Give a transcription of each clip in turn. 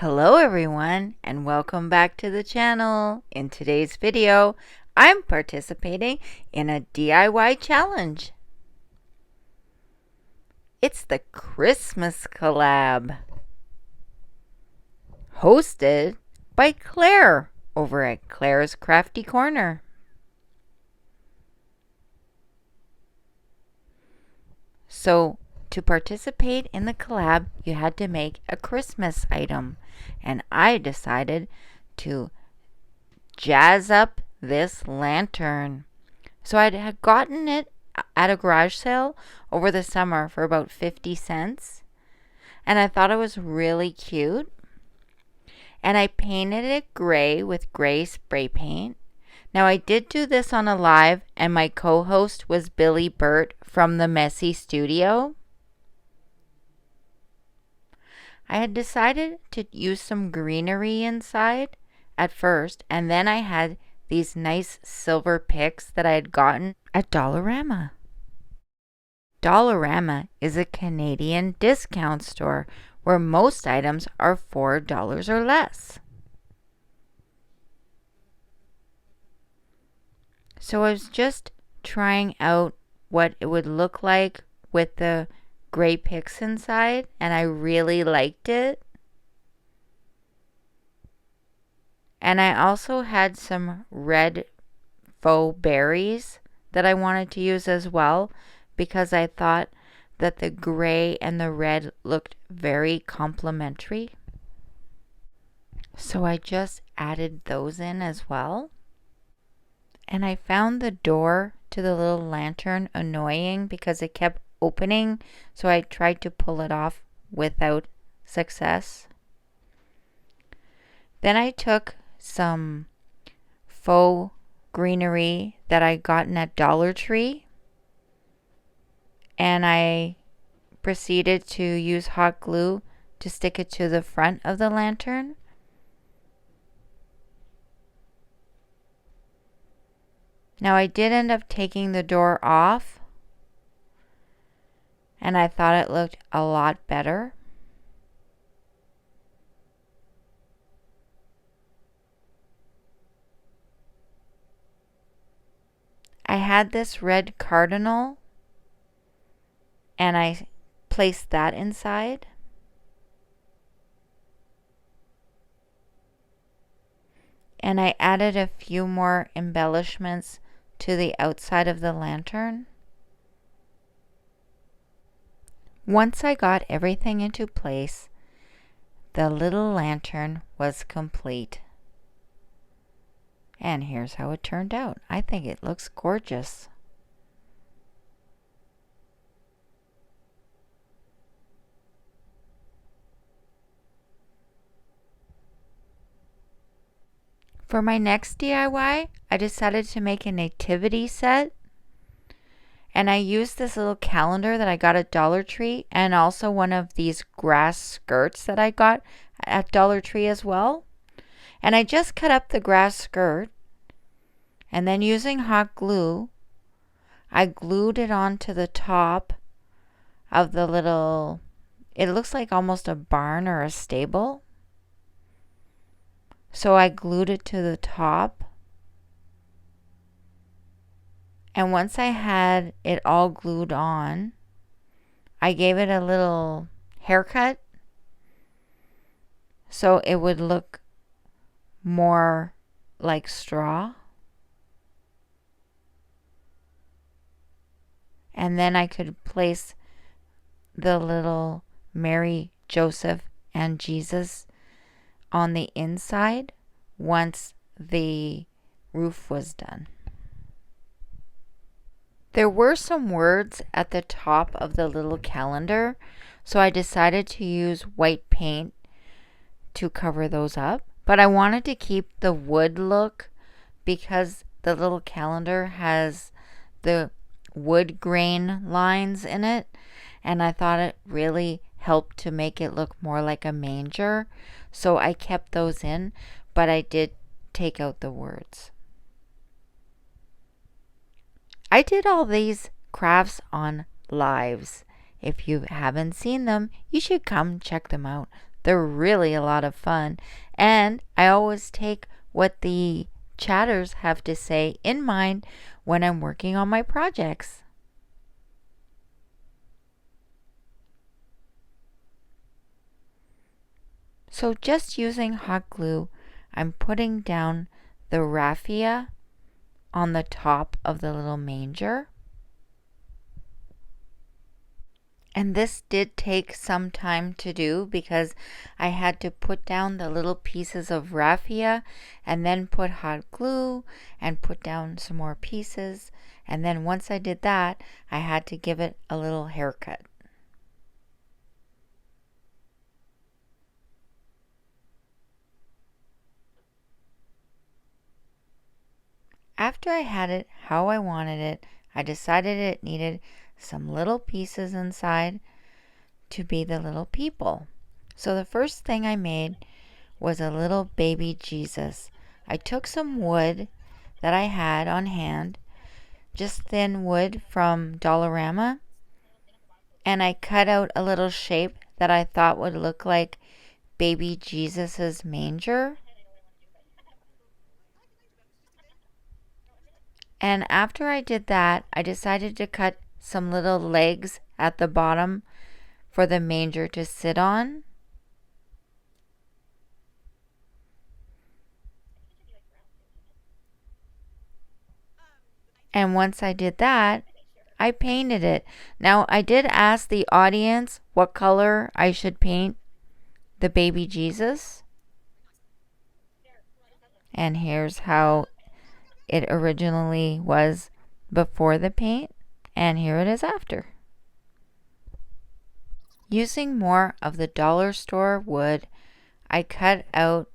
Hello everyone and welcome back to the channel. In today's video, I'm participating in a DIY challenge. It's the Christmas Collab, hosted by Claire over at Claire's Crafty Corner. So, to participate in the collab, you had to make a Christmas item, and I decided to jazz up this lantern. So I had gotten it at a garage sale over the summer for about 50 cents, and I thought it was really cute. And I painted it gray with gray spray paint. Now I did do this on a live, and my co-host was Billy Burt from the Messy Studio. I had decided to use some greenery inside at first, and then I had these nice silver picks that I had gotten at Dollarama. Dollarama is a Canadian discount store where most items are $4 or less. So I was just trying out what it would look like with the gray picks inside, and I really liked it. And I also had some red faux berries that I wanted to use as well, because I thought that the gray and the red looked very complementary. So I just added those in as well. And I found the door to the little lantern annoying because it kept opening, so I tried to pull it off without success. Then I took some faux greenery that I gotten at Dollar Tree, and I proceeded to use hot glue to stick it to the front of the lantern. Now I did end up taking the door off, and I thought it looked a lot better. I had this red cardinal, and I placed that inside. And I added a few more embellishments to the outside of the lantern. Once I got everything into place, the little lantern was complete. And here's how it turned out. I think it looks gorgeous. For my next DIY, I decided to make a nativity set. And I used this little calendar that I got at Dollar Tree, and also one of these grass skirts that I got at Dollar Tree as well. And I just cut up the grass skirt, and then using hot glue, I glued it onto the top of the little, it looks like almost a barn or a stable. So I glued it to the top. And once I had it all glued on, I gave it a little haircut so it would look more like straw. And then I could place the little Mary, Joseph, and Jesus on the inside once the roof was done. There were some words at the top of the little calendar, so I decided to use white paint to cover those up. But I wanted to keep the wood look because the little calendar has the wood grain lines in it, and I thought it really helped to make it look more like a manger. So I kept those in, but I did take out the words. I did all these crafts on lives. If you haven't seen them, you should come check them out. They're really a lot of fun, and I always take what the chatters have to say in mind when I'm working on my projects. So just using hot glue, I'm putting down the raffia on the top of the little manger. And this did take some time to do because I had to put down the little pieces of raffia and then put hot glue and put down some more pieces. And then once I did that, I had to give it a little haircut. After I had it how I wanted it, I decided it needed some little pieces inside to be the little people. So the first thing I made was a little baby Jesus. I took some wood that I had on hand, just thin wood from Dollarama, and I cut out a little shape that I thought would look like baby Jesus's manger. And after I did that, I decided to cut some little legs at the bottom for the manger to sit on. And once I did that, I painted it. Now, I did ask the audience what color I should paint the baby Jesus. And here's how it originally was before the paint, and here it is after. Using more of the dollar store wood, I cut out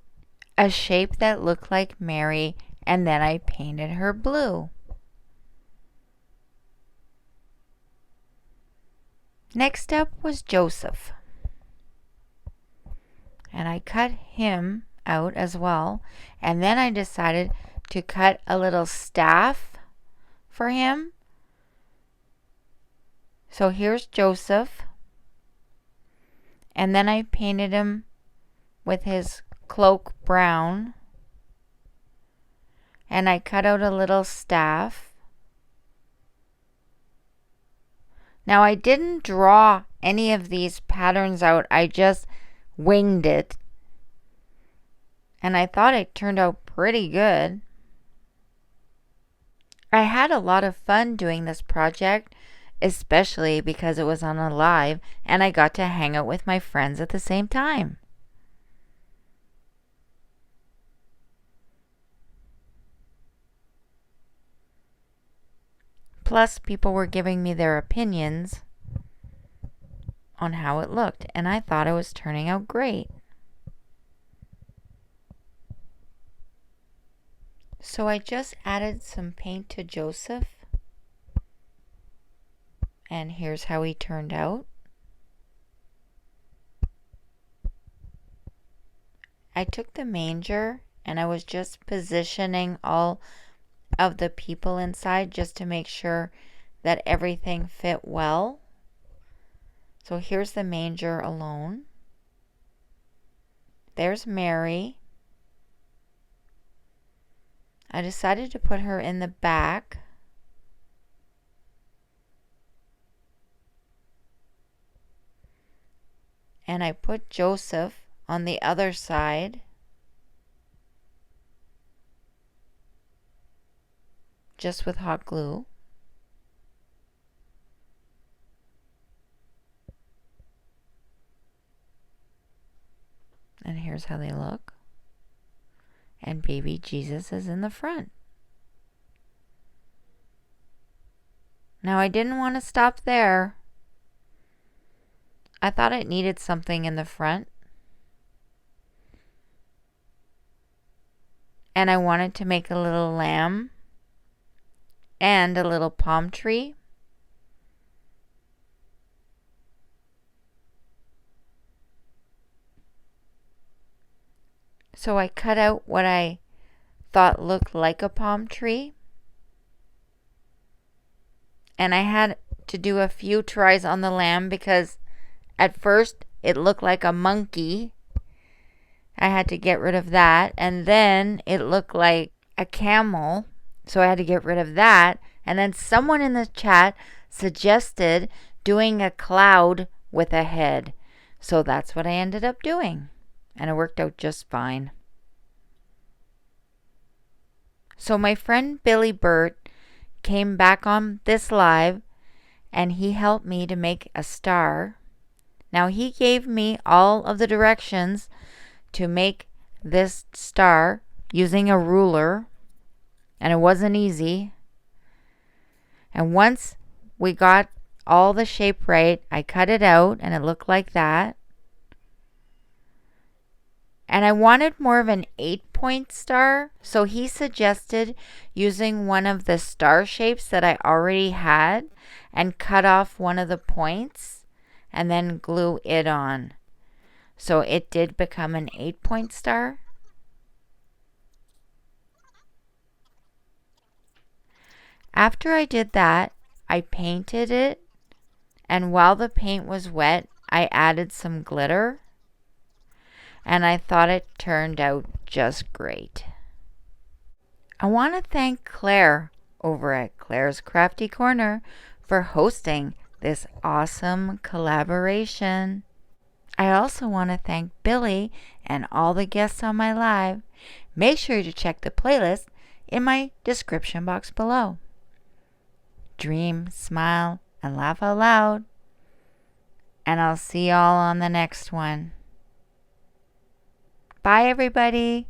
a shape that looked like Mary, and then I painted her blue. Next up was Joseph, and I cut him out as well, and then I decided to cut a little staff for him. So here's Joseph, and then I painted him with his cloak brown, and I cut out a little staff. Now I didn't draw any of these patterns out, I just winged it, and I thought it turned out pretty good. I had a lot of fun doing this project, especially because it was on a live and I got to hang out with my friends at the same time. Plus, people were giving me their opinions on how it looked, and I thought it was turning out great. So I just added some paint to Joseph, and here's how he turned out. I took the manger and I was just positioning all of the people inside just to make sure that everything fit well. So here's the manger alone. There's Mary. I decided to put her in the back. And I put Joseph on the other side. Just with hot glue. And here's how they look. And baby Jesus is in the front. Now I didn't want to stop there. I thought it needed something in the front. And I wanted to make a little lamb and a little palm tree. So I cut out what I thought looked like a palm tree. And I had to do a few tries on the lamb because at first it looked like a monkey I had to get rid of that. And then it looked like a camel, so I had to get rid of that. And then someone in the chat suggested doing a cloud with a head. So that's what I ended up doing. And it worked out just fine. So my friend Billy Burt came back on this live and he helped me to make a star. Now he gave me all of the directions to make this star using a ruler, and it wasn't easy. And once we got all the shape right, I cut it out and it looked like that. And I wanted more of an 8-point star, so he suggested using one of the star shapes that I already had and cut off one of the points and then glue it on. So it did become an 8-point star. After I did that, I painted it, and while the paint was wet, I added some glitter, and I thought it turned out just great. I want to thank Claire over at Claire's Crafty Corner for hosting this awesome collaboration. I also want to thank Billy and all the guests on my live. Make sure to check the playlist in my description box below. Dream, smile, and laugh out loud. And I'll see y'all on the next one. Bye, everybody.